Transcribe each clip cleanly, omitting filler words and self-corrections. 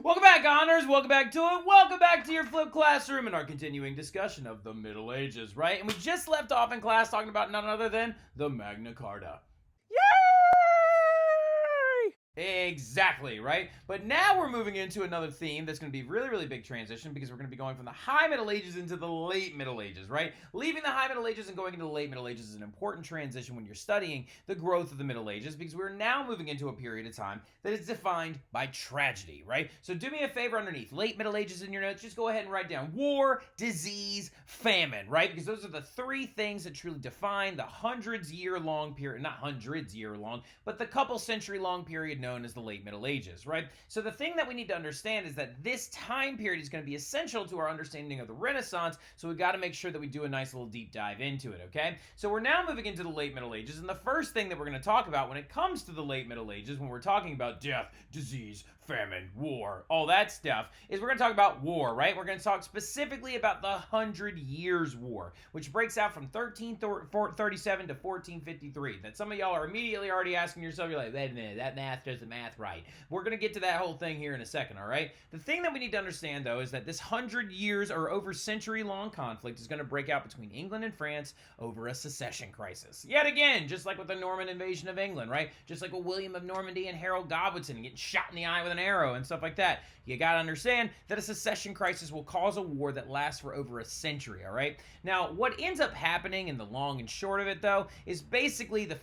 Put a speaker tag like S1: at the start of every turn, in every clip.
S1: Welcome back, Hnrs. Welcome back to it. Welcome back to your flipped classroom and our continuing discussion of the Middle Ages, right? And we just left off in class talking about none other than the Magna Carta.
S2: Yay!
S1: Exactly, right? But now we're moving into another theme that's going to be really, really big transition because we're going to be going from the High Middle Ages into the Late Middle Ages, right? Leaving the High Middle Ages and going into the Late Middle Ages is an important transition when you're studying the growth of the Middle Ages because we're now moving into a period of time that is defined by tragedy, right? So do me a favor underneath Late Middle Ages in your notes, just go ahead and write down war, disease, famine, right? Because those are the three things that truly define the hundreds-year-long period, not hundreds-year-long, but the couple century-long period known as the Late Middle Ages, right? So the thing that we need to understand is that this time period is going to be essential to our understanding of the Renaissance, so we've got to make sure that we do a nice little deep dive into it, okay? So we're now moving into the Late Middle Ages, and the first thing that we're going to talk about when it comes to the Late Middle Ages, when we're talking about death, disease, famine, war, all that stuff, is we're going to talk about war, right? We're going to talk specifically about the 100 Years' War, which breaks out from 1337 to 1453. That some of y'all are immediately already asking yourself, you're like, wait a minute, that math doesn't math right. We're going to get to that whole thing here in a second, all right? The thing that we need to understand, though, is that this 100 years or over century-long conflict is going to break out between England and France over a succession crisis. Yet again, just like with the Norman invasion of England, right? Just like with William of Normandy and Harold Godwinson getting shot in the eye with an arrow and stuff like that. You gotta understand that a succession crisis will cause a war that lasts for over a century, all right? Now, what ends up happening in the long and short of it, though, is basically the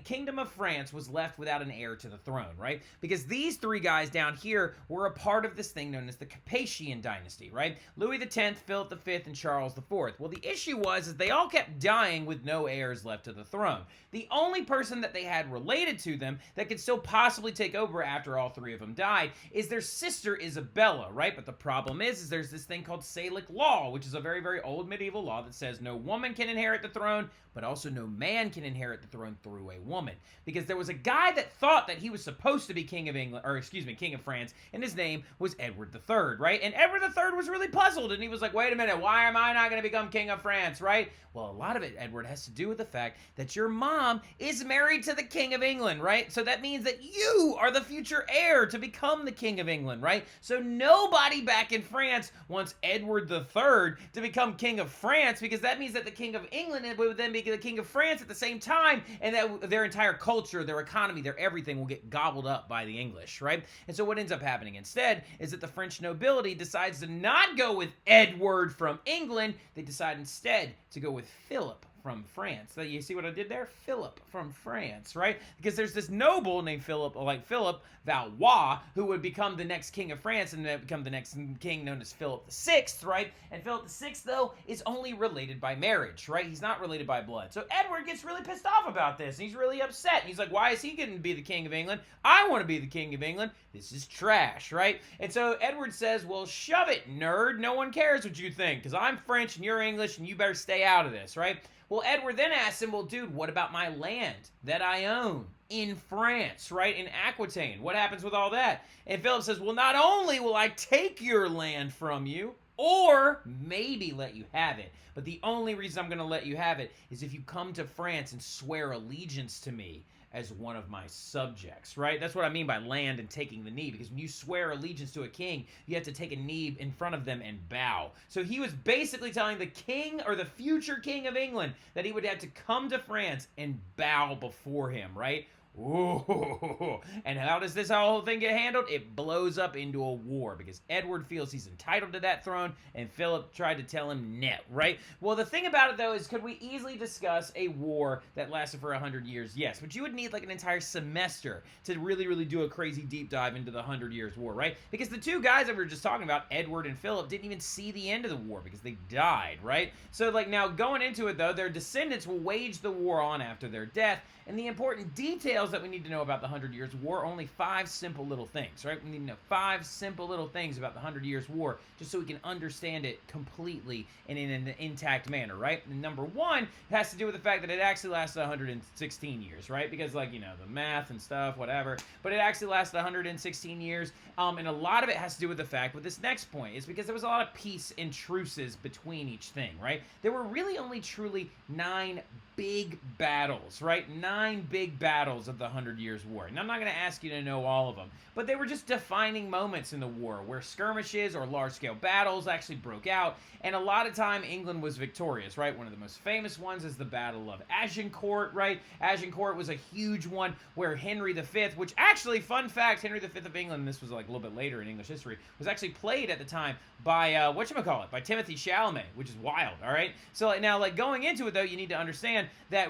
S1: Kingdom of France was left without an heir to the throne, right? Because these three guys down here were a part of this thing known as the Capetian dynasty, right? Louis X, Philip V, and Charles IV. Well, the issue was they all kept dying with no heirs left to the throne. The only person that they had related to them that could still possibly take over after all three of them died is their sister Isabella, right? But the problem is there's this thing called Salic law, which is a very, very old medieval law that says no woman can inherit the throne, but also no man can inherit the throne through a woman. Because there was a guy that thought that he was supposed to be king of England, or excuse me, king of France, and his name was Edward III, right? And Edward III was really puzzled, and he was like, wait a minute, why am I not going to become king of France, right? Well, a lot of it, Edward, has to do with the fact that your mom is married to the king of England, right? So that means that you are the future heir to become the king of England, right? So nobody back in France wants Edward III to become king of France because that means that the king of England would then be the king of France at the same time, and that their entire culture, their economy, their everything will get gobbled up by the English, right? And so what ends up happening instead is that the French nobility decides to not go with Edward from England. They decide instead to go with Philip from France. So you see what I did there? Philip from France, right? Because there's this noble named Philip, like Philip Valois, who would become the next king of France and become the next king known as Philip VI, right? And Philip VI, though, is only related by marriage, right? He's not related by blood. So Edward gets really pissed off about this, and he's really upset. And he's like, why is he getting to be the king of England? I want to be the king of England. This is trash, right? And so Edward says, well, shove it, nerd. No one cares what you think, because I'm French and you're English, and you better stay out of this, right? Well, Edward then asks him, well, dude, what about my land that I own in France, right? In Aquitaine. What happens with all that? And Philip says, well, not only will I take your land from you, or maybe let you have it, but the only reason I'm going to let you have it is if you come to France and swear allegiance to me as one of my subjects, right? That's what I mean by land and taking the knee, because when you swear allegiance to a king, you have to take a knee in front of them and bow. So he was basically telling the king or the future king of England that he would have to come to France and bow before him, right? Ooh. And how does this whole thing get handled? It blows up into a war because Edward feels he's entitled to that throne and Philip tried to tell him no, right? Well, the thing about it, though, is could we easily discuss a war that lasted for 100 years? Yes, but you would need like an entire semester to really, really do a crazy deep dive into the 100 Years' War, right? Because the two guys that we were just talking about, Edward and Philip, didn't even see the end of the war because they died, right? So, like, now going into it, though, their descendants will wage the war on after their death. And the important details that we need to know about the 100 Years' War are only 5 simple little things, right? We need to know 5 simple little things about the 100 Years' War just so we can understand it completely and in an intact manner, right? And number 1 has to do with the fact that it actually lasted 116 years, right? Because, like, you know, the math and stuff, whatever. But it actually lasted 116 years. And a lot of it has to do with the fact with this next point is because there was a lot of peace and truces between each thing, right? There were really only truly 9 big battles, right? 9 big battles of the 100 Years' War. And I'm not going to ask you to know all of them, but they were just defining moments in the war where skirmishes or large-scale battles actually broke out, and a lot of time England was victorious, right? One of the most famous ones is the Battle of Agincourt, right? Agincourt was a huge one where Henry V, which actually, fun fact, Henry V of England, this was like a little bit later in English history, was actually played at the time by, whatchamacallit, by Timothy Chalamet, which is wild, all right? So now, like, going into it, though, you need to understand that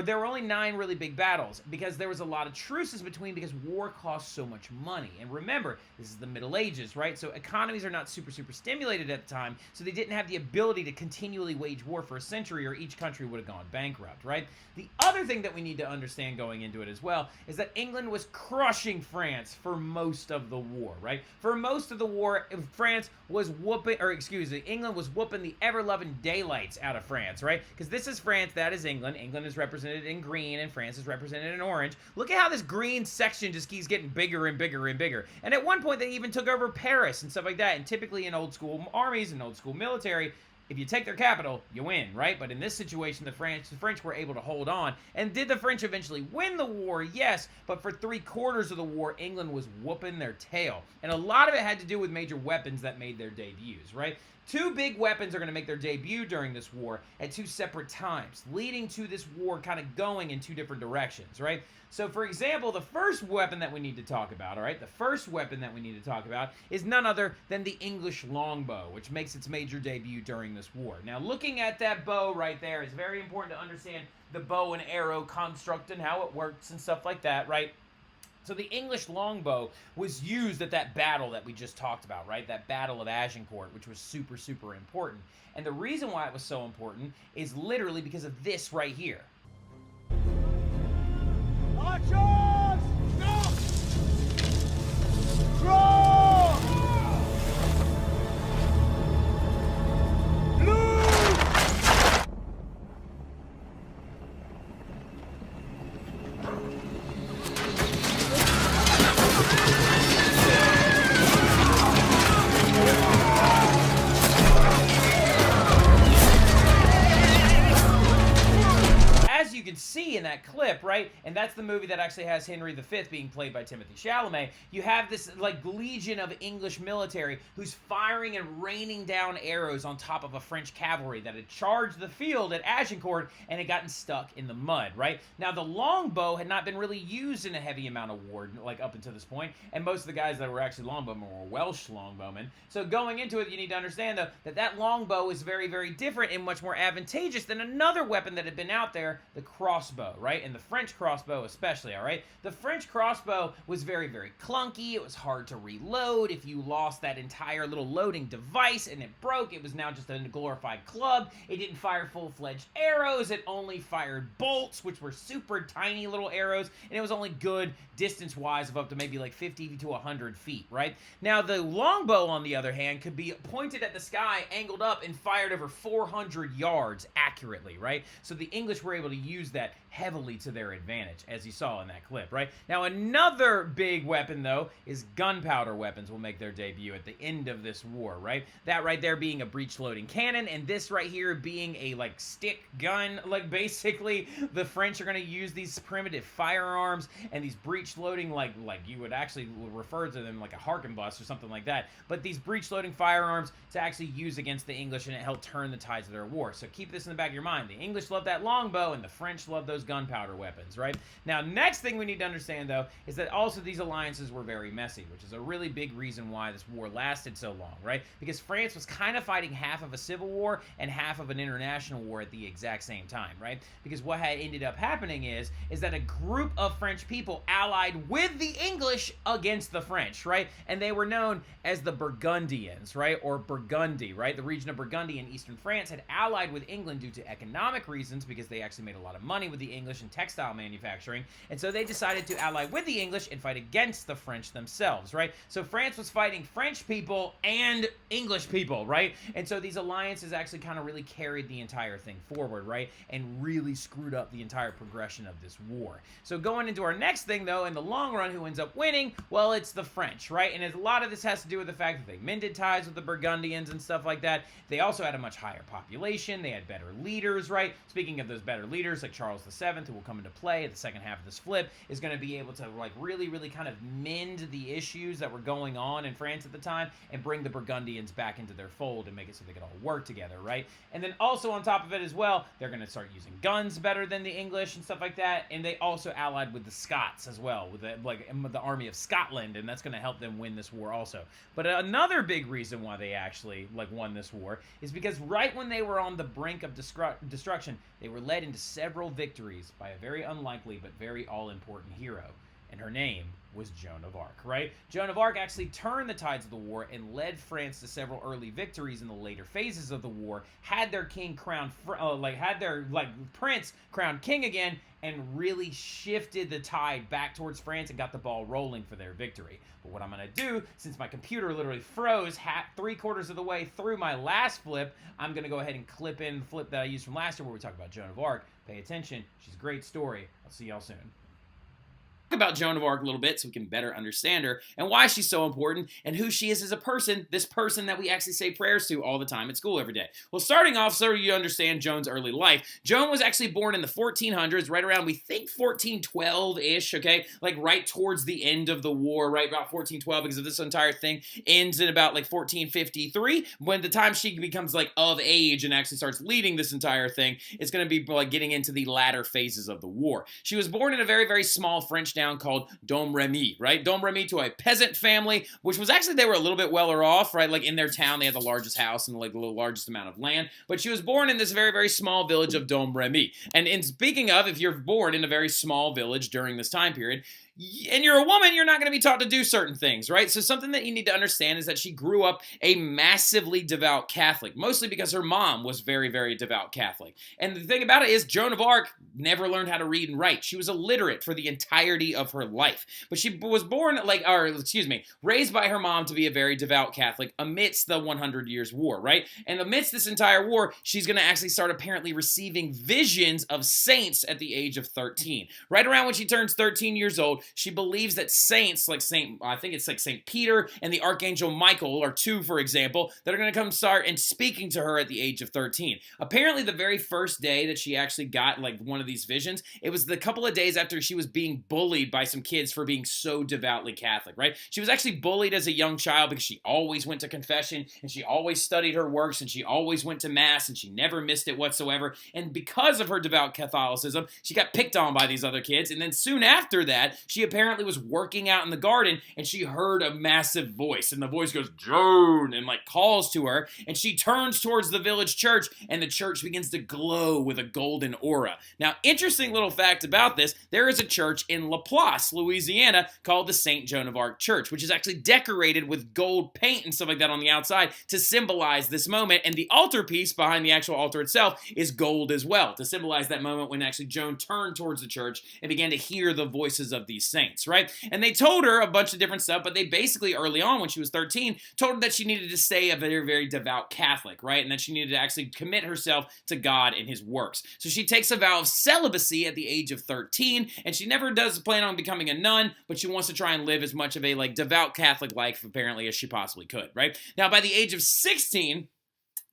S1: there were only 9 really big battles because there was a lot of truces between because war costs so much money. And remember, this is the Middle Ages, right? So economies are not super stimulated at the time, so they didn't have the ability to continually wage war for a century or each country would have gone bankrupt, right? The other thing that we need to understand going into it as well is that England was crushing France for most of the war, right? For most of the war, France was England was whooping the ever-loving daylights out of France, right? Because this is France, that is England. England is represented in green, and France is represented in orange. Look at how this green section just keeps getting bigger and bigger and bigger. And at one point, they even took over Paris and stuff like that. And typically in old school armies and old school military, if you take their capital, you win, right? But in this situation, the French were able to hold on. And did the French eventually win the war? Yes, but for 3/4 of the war, England was whooping their tail. And a lot of it had to do with major weapons that made their debuts, right? 2 big weapons are going to make their debut during this war at 2 separate times, leading to this war kind of going in 2 different directions, right? So, for example, the first weapon that we need to talk about, all right, the first weapon that we need to talk about is none other than the English longbow, which makes its major debut during this war. Now, looking at that bow right there is very important to understand the bow and arrow construct and how it works and stuff like that, right? So the English longbow was used at that battle that we just talked about, right? That Battle of Agincourt, which was super important. And the reason why it was so important is literally because of this right here.
S2: Archers! Stop! Draw! Loose!
S1: As you can see in that clip, right, and that's the movie that actually has Henry V being played by Timothy Chalamet, you have this, like, legion of English military who's firing and raining down arrows on top of a French cavalry that had charged the field at Agincourt and had gotten stuck in the mud, right? Now, the longbow had not been really used in a heavy amount of war, like, up until this point, and most of the guys that were actually longbowmen were Welsh longbowmen. So going into it, you need to understand, though, that longbow is very different and much more advantageous than another weapon that had been out there, the crossbow, right? And the French crossbow especially, all right? The French crossbow was very clunky. It was hard to reload. If you lost that entire little loading device and it broke, it was now just a glorified club. It didn't fire full-fledged arrows. It only fired bolts, which were super tiny little arrows, and it was only good distance-wise of up to maybe like 50 to 100 feet, right? Now, the longbow, on the other hand, could be pointed at the sky, angled up, and fired over 400 yards accurately, right? So the English were able to use that heavily to their advantage, as you saw in that clip, right? Now, another big weapon, though, is gunpowder weapons will make their debut at the end of this war, right? That right there being a breech-loading cannon, and this right here being a, like, stick gun. Like, basically, the French are going to use these primitive firearms and these breech-loading, like you would actually refer to them like a harquebus or something like that, but these breech-loading firearms to actually use against the English, and it helped turn the tides of their war. So keep this in the back of your mind. The English love that longbow, and the French love those gunpowder weapons, right? Now, next thing we need to understand, though, is that also these alliances were very messy, which is a really big reason why this war lasted so long, right? Because France was kind of fighting half of a civil war and half of an international war at the exact same time, right? Because what had ended up happening is that a group of French people allied with the English against the French, right? And they were known as the Burgundians, right? Or Burgundy, right? The region of Burgundy in eastern France had allied with England due to economic reasons, because they actually made a lot of money with the English English in textile manufacturing, and so they decided to ally with the English and fight against the French themselves, right? So France was fighting French people and English people, right? And so these alliances actually kind of really carried the entire thing forward, right? And really screwed up the entire progression of this war. So going into our next thing, though, in the long run, who ends up winning? Well, it's the French, right? And a lot of this has to do with the fact that they mended ties with the Burgundians and stuff like that. They also had a much higher population. They had better leaders, right? Speaking of those better leaders, like Charles VII, who will come into play at the second half of this flip, is going to be able to like really kind of mend the issues that were going on in France at the time and bring the Burgundians back into their fold and make it so they could all work together, right? And then also on top of it as well, they're going to start using guns better than the English and stuff like that. And they also allied with the Scots as well, with the army of Scotland, and that's going to help them win this war also. But another big reason why they actually won this war is because right when they were on the brink of destruction, they were led into several victories by a very unlikely but very all-important hero, and her name was Joan of Arc, right? Joan of Arc actually turned the tides of the war and led France to several early victories in the later phases of the war, had their king crowned, had their prince crowned king again, and really shifted the tide back towards France and got the ball rolling for their victory. But what I'm going to do, since my computer literally froze 3/4 of the way through my last flip, I'm going to go ahead and clip in the flip that I used from last year where we talked about Joan of Arc. Pay attention. She's a great story. I'll see y'all soon. About Joan of Arc a little bit so we can better understand her and why she's so important and who she is as a person, this person that we actually say prayers to all the time at school every day. Well, starting off, so you understand Joan's early life, Joan was actually born in the 1400s, right around, we think, 1412-ish, okay? Like right towards the end of the war, right about 1412, because of this entire thing ends in about like 1453, when the time she becomes like of age and actually starts leading this entire thing, it's going to be like getting into the latter phases of the war. She was born in a very, very small French town called Domremy, right? Domremy, to a peasant family, which was actually, they were a little bit weller off, right? Like in their town, they had the largest house and like the largest amount of land, but she was born in this very, very small village of Domremy. And in speaking of, if you're born in a very small village during this time period, and you're a woman, you're not going to be taught to do certain things, right? So something that you need to understand is that she grew up a massively devout Catholic, mostly because her mom was very, very devout Catholic. And the thing about it is Joan of Arc never learned how to read and write. She was illiterate for the entirety of her life. But she was raised by her mom to be a very devout Catholic amidst the 100 Years' War, right? And amidst this entire war, she's going to actually start apparently receiving visions of saints at the age of 13. Right around when she turns 13 years old, she believes that saints, like Saint Peter and the Archangel Michael, are two, for example, that are going to come start and speaking to her at the age of 13. Apparently, the very first day that she actually got like one of these visions, it was the couple of days after she was being bullied by some kids for being so devoutly Catholic, right? She was actually bullied as a young child because she always went to confession and she always studied her works and she always went to mass and she never missed it whatsoever. And because of her devout Catholicism, she got picked on by these other kids. And then soon after that, she apparently was working out in the garden and she heard a massive voice, and the voice goes, "Joan," and like calls to her, and she turns towards the village church and the church begins to glow with a golden aura. Now, interesting little fact about this, there is a church in Laplace, Louisiana called the St. Joan of Arc Church, which is actually decorated with gold paint and stuff like that on the outside to symbolize this moment, and the altarpiece behind the actual altar itself is gold as well, to symbolize that moment when actually Joan turned towards the church and began to hear the voices of these saints, right? And they told her a bunch of different stuff, but they basically early on when she was 13 told her that she needed to stay a very, very devout Catholic, right? And that she needed to actually commit herself to God and his works. So she takes a vow of celibacy at the age of 13, and she never does plan on becoming a nun, but she wants to try and live as much of a like devout Catholic life apparently as she possibly could, right? Now by the age of 16,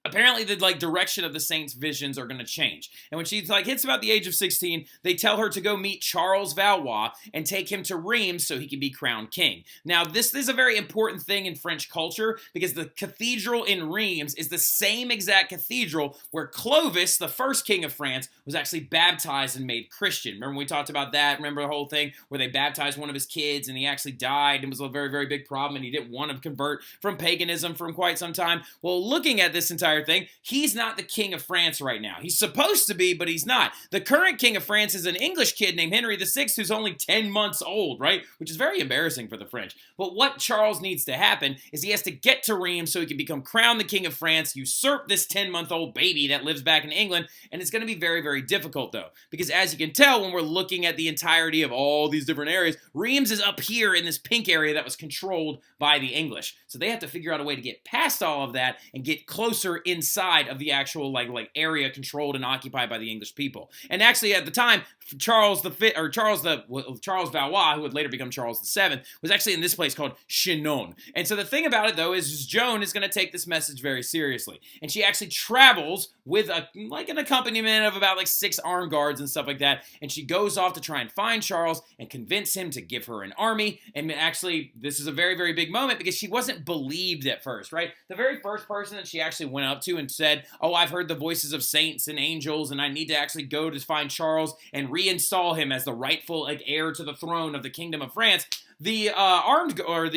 S1: apparently the direction of the saints' visions are going to change. And when she hits about the age of 16, they tell her to go meet Charles Valois and take him to Reims so he can be crowned king. Now, this is a very important thing in French culture because the cathedral in Reims is the same exact cathedral where Clovis, the first king of France, was actually baptized and made Christian. Remember when we talked about that? Remember the whole thing where they baptized one of his kids and he actually died and it was a very, very big problem and he didn't want to convert from paganism for quite some time? Well, looking at this entire entire thing, he's not the king of France right now. He's supposed to be, but he's not. The current king of France is an English kid named Henry VI, who's only 10 months old, right? Which is very embarrassing for the French. But what Charles needs to happen is he has to get to Reims so he can become crowned the king of France, usurp this 10-month-old baby that lives back in England, and it's going to be very, very difficult, though. Because as you can tell, when we're looking at the entirety of all these different areas, Reims is up here in this pink area that was controlled by the English. So they have to figure out a way to get past all of that and get closer inside of the actual like area controlled and occupied by the English people. And actually at the time, Charles Valois, who would later become Charles VII, was actually in this place called Chinon. And so the thing about it, though, is Joan is going to take this message very seriously. And she actually travels with an accompaniment of about 6 armed guards and stuff like that. And she goes off to try and find Charles and convince him to give her an army. And actually, this is a very, very big moment because she wasn't believed at first, right? The very first person that she actually went up to and said, "Oh, I've heard the voices of saints and angels, and I need to actually go to find Charles and reinstall him as the rightful heir to the throne of the Kingdom of France." The what are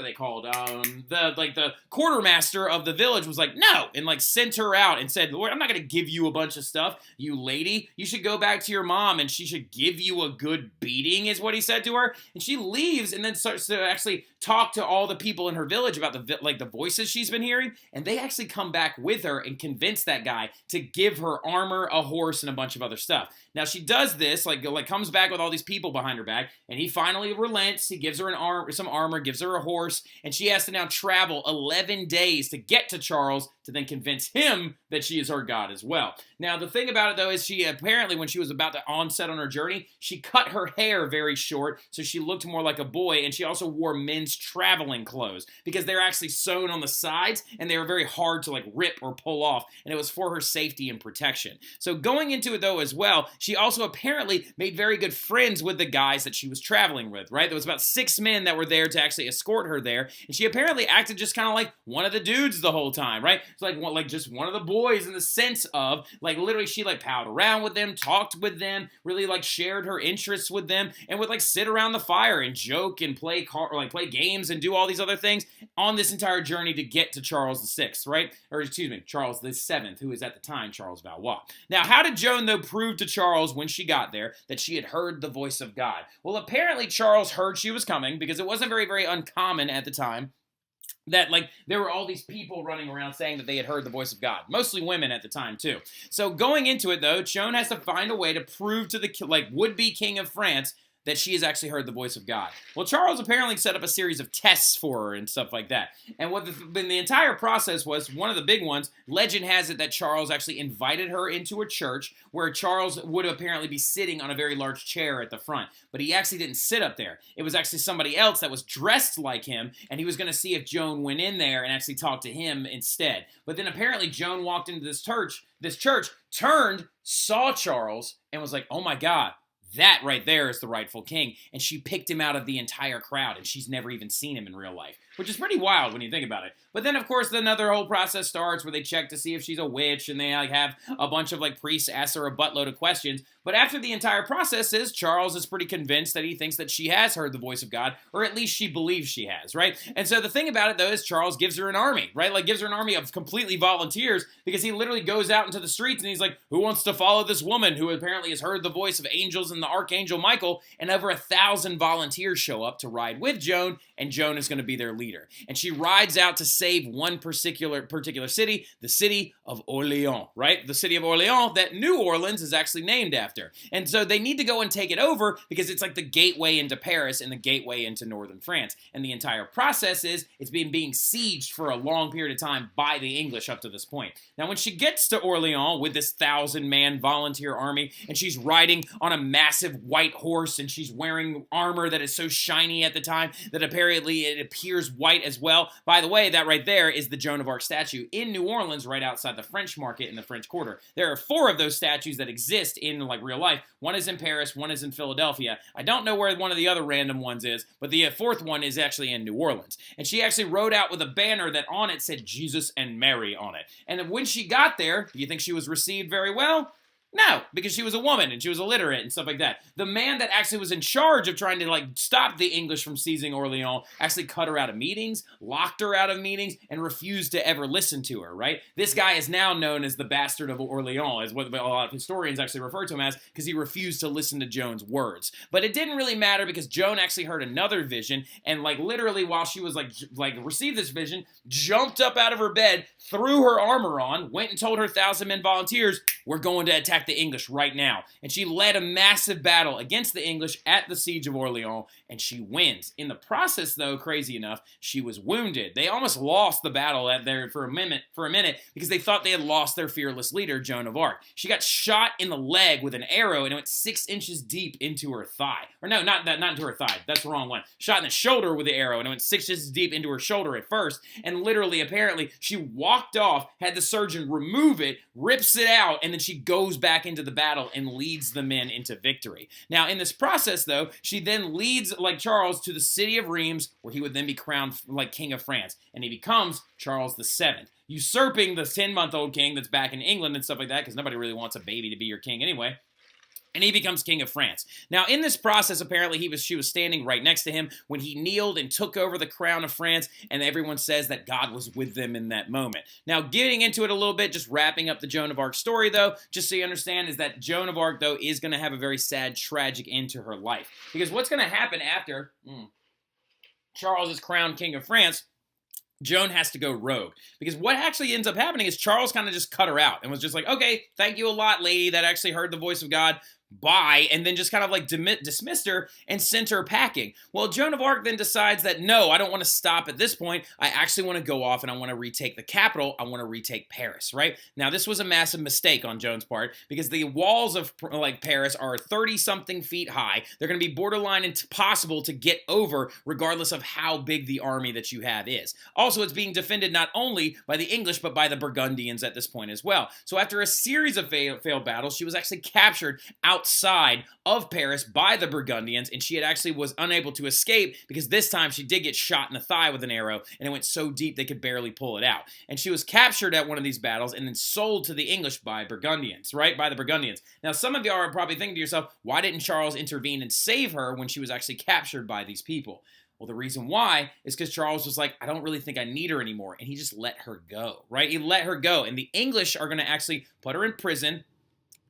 S1: they called? The quartermaster of the village was like, no, and sent her out and said, "Lord, I'm not going to give you a bunch of stuff, you lady. You should go back to your mom and she should give you a good beating," is what he said to her. And she leaves and then starts to actually talk to all the people in her village about the voices she's been hearing, and they actually come back with her and convince that guy to give her armor, a horse, and a bunch of other stuff. Now she does this, comes back with all these people behind her back, and he finally relents. He gives her some armor, gives her a horse, and she has to now travel 11 days to get to Charles to then convince him that she is her god as well. Now the thing about it, though, is she apparently, when she was about to onset on her journey, she cut her hair very short so she looked more like a boy, and she also wore men's traveling clothes because they're actually sewn on the sides and they were very hard to rip or pull off, and it was for her safety and protection. So going into it, though, as well, she also apparently made very good friends with the guys that she was traveling with, right? There was about 6 men that were there to actually escort her there, and she apparently acted just kind of like one of the dudes the whole time, right? It's just one of the boys in the sense of, literally she palled around with them, talked with them, really shared her interests with them, and would sit around the fire and joke and play games and do all these other things on this entire journey to get to Charles VI, right? Or excuse me, Charles VII, who is at the time Charles Valois. Now, how did Joan, though, prove to Charles when she got there that she had heard the voice of God? Well, apparently Charles heard she was coming because it wasn't very, very uncommon at the time that there were all these people running around saying that they had heard the voice of God. Mostly women at the time, too. So going into it, though, Joan has to find a way to prove to the would-be king of France that she has actually heard the voice of God. Well, Charles apparently set up a series of tests for her and stuff like that. And what the entire process was, one of the big ones, legend has it that Charles actually invited her into a church where Charles would apparently be sitting on a very large chair at the front. But he actually didn't sit up there. It was actually somebody else that was dressed like him, and he was going to see if Joan went in there and actually talked to him instead. But then apparently Joan walked into this church, turned, saw Charles, and was like, "Oh my God, that right there is the rightful king," and she picked him out of the entire crowd, and she's never even seen him in real life, which is pretty wild when you think about it. But then, of course, another whole process starts where they check to see if she's a witch, and they have a bunch of priests ask her a buttload of questions. But after the entire process Charles is pretty convinced that he thinks that she has heard the voice of God, or at least she believes she has, right? And so the thing about it, though, is Charles gives her an army, right? Gives her an army of completely volunteers, because he literally goes out into the streets and he's like, "Who wants to follow this woman who apparently has heard the voice of angels and the archangel Michael?" And over 1,000 volunteers show up to ride with Joan, and Joan is going to be their leader. And she rides out to save one particular city, the city of Orleans, right? The city of Orleans that New Orleans is actually named after. And so they need to go and take it over because it's the gateway into Paris and the gateway into northern France. And the entire process is it's been being sieged for a long period of time by the English up to this point. Now, when she gets to Orleans with this 1,000-man volunteer army, and she's riding on a massive white horse, and she's wearing armor that is so shiny at the time that apparently it appears white as well. By the way, that right there is the Joan of Arc statue in New Orleans, right outside the French Market in the French Quarter. There are 4 of those statues that exist in real life. One is in Paris, one is in Philadelphia. I don't know where one of the other random ones is, but the 4th one is actually in New Orleans. And she actually rode out with a banner that on it said Jesus and Mary on it. And when she got there, do you think she was received very well? No, because she was a woman and she was illiterate and stuff like that. The man that actually was in charge of trying to like stop the English from seizing Orleans actually cut her out of meetings, locked her out of meetings, and refused to ever listen to her, right? This guy is now known as the bastard of Orleans, is what a lot of historians actually refer to him as, because he refused to listen to Joan's words. But it didn't really matter because Joan actually heard another vision, and like literally while she was like received this vision, jumped up out of her bed, threw her armor on, went and told her 1,000 men volunteers, we're going to attack the English right now. And she led a massive battle against the English at the siege of Orleans, and she wins. In the process, though, crazy enough, she was wounded. They almost lost the battle there for a minute because they thought they had lost their fearless leader, Joan of Arc. She got shot in the leg with an arrow, and it went 6 inches deep into her thigh. Or no, not into her thigh. That's the wrong one. Shot in the shoulder with the arrow, and it went 6 inches deep into her shoulder at first. And literally, apparently, she walked off, had the surgeon remove it, rips it out, and then she goes back into the battle and leads the men into victory. Now, in this process, though, she then leads, like Charles, to the city of Reims, where he would then be crowned, like, King of France, and he becomes Charles VII, usurping the 10-month-old king that's back in England and stuff like that, because nobody really wants a baby to be your king anyway. And he becomes King of France. Now, in this process, apparently, she was standing right next to him when he kneeled and took over the crown of France, and everyone says that God was with them in that moment. Now, getting into it a little bit, just wrapping up the Joan of Arc story, though, just so you understand, is that Joan of Arc, though, is going to have a very sad, tragic end to her life. Because what's going to happen after Charles is crowned King of France, Joan has to go rogue. Because what actually ends up happening is Charles kind of just cut her out and was just like, okay, thank you a lot, lady, that actually heard the voice of God. Bye, and then just kind of like dismissed her and sent her packing. Well, Joan of Arc then decides that no, I don't want to stop at this point. I actually want to go off and I want to retake the capital. I want to retake Paris, right? Now, this was a massive mistake on Joan's part because the walls of like Paris are 30-something feet high. They're going to be borderline impossible to get over regardless of how big the army that you have is. Also, it's being defended not only by the English but by the Burgundians at this point as well. So after a series of failed battles, she was actually captured outside of Paris by the Burgundians, and she was unable to escape because this time she did get shot in the thigh with an arrow, and it went so deep they could barely pull it out. And she was captured at one of these battles and then sold to the English by Burgundians, right? By the Burgundians. Now, some of y'all are probably thinking to yourself, why didn't Charles intervene and save her when she was actually captured by these people? Well, the reason why is because Charles was like, I don't really think I need her anymore, and he just let her go, right? He let her go, and the English are going to actually put her in prison,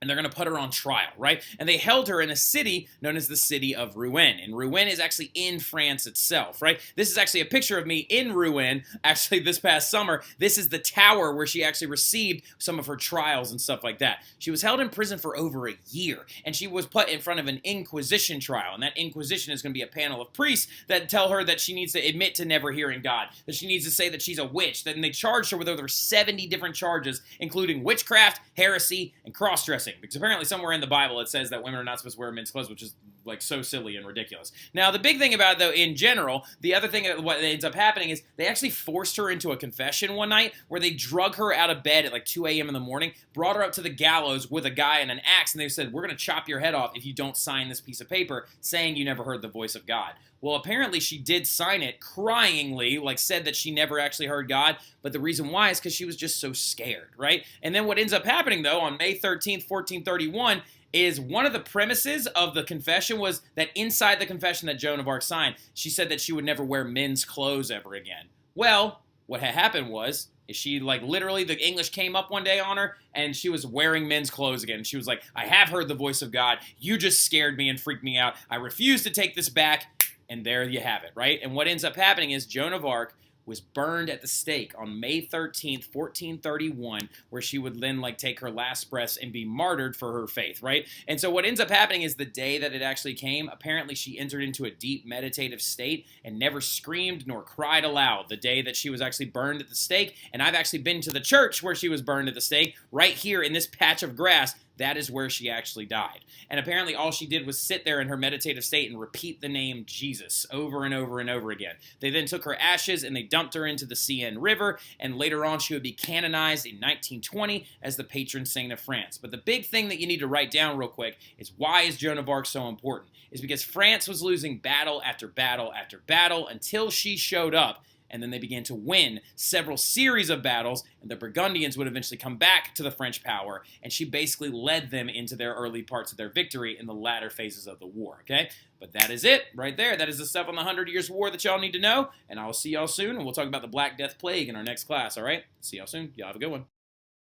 S1: and they're going to put her on trial, right? And they held her in a city known as the city of Rouen. And Rouen is actually in France itself, right? This is actually a picture of me in Rouen, actually this past summer. This is the tower where she actually received some of her trials and stuff like that. She was held in prison for over a year, and she was put in front of an Inquisition trial. And that Inquisition is going to be a panel of priests that tell her that she needs to admit to never hearing God, that she needs to say that she's a witch. Then they charged her with over 70 different charges, including witchcraft, heresy, and cross-dressing. Because apparently somewhere in the Bible it says that women are not supposed to wear men's clothes, which is like so silly and ridiculous. Now, the big thing about it, though, in general, the other thing that what ends up happening is they actually forced her into a confession one night where they drug her out of bed at like 2 a.m. in the morning, brought her up to the gallows with a guy and an axe, and they said, we're going to chop your head off if you don't sign this piece of paper saying you never heard the voice of God. Well, apparently she did sign it cryingly, like said that she never actually heard God, but the reason why is because she was just so scared, right? And then what ends up happening, though, on May 13th, 1431, is one of the premises of the confession was that inside the confession that Joan of Arc signed, she said that she would never wear men's clothes ever again. Well, what had happened was, is she, like, literally, the English came up one day on her, and she was wearing men's clothes again. She was like, I have heard the voice of God. You just scared me and freaked me out. I refuse to take this back. And there you have it, right? And what ends up happening is Joan of Arc was burned at the stake on May 13th, 1431, where she would then like take her last breaths and be martyred for her faith, right? And so what ends up happening is the day that it actually came, apparently she entered into a deep meditative state and never screamed nor cried aloud the day that she was actually burned at the stake. And I've actually been to the church where she was burned at the stake, right here in this patch of grass. That is where she actually died. And apparently all she did was sit there in her meditative state and repeat the name Jesus over and over and over again. They then took her ashes and they dumped her into the Seine River, and later on she would be canonized in 1920 as the patron saint of France. But the big thing that you need to write down real quick is why is Joan of Arc so important? Is because France was losing battle after battle after battle until she showed up and then they began to win several series of battles, and the Burgundians would eventually come back to the French power, and she basically led them into their early parts of their victory in the latter phases of the war, okay? But that is it right there. That is the stuff on the 100 Years' War that y'all need to know, and I'll see y'all soon, and we'll talk about the Black Death Plague in our next class, all right? See y'all soon. Y'all have a good one.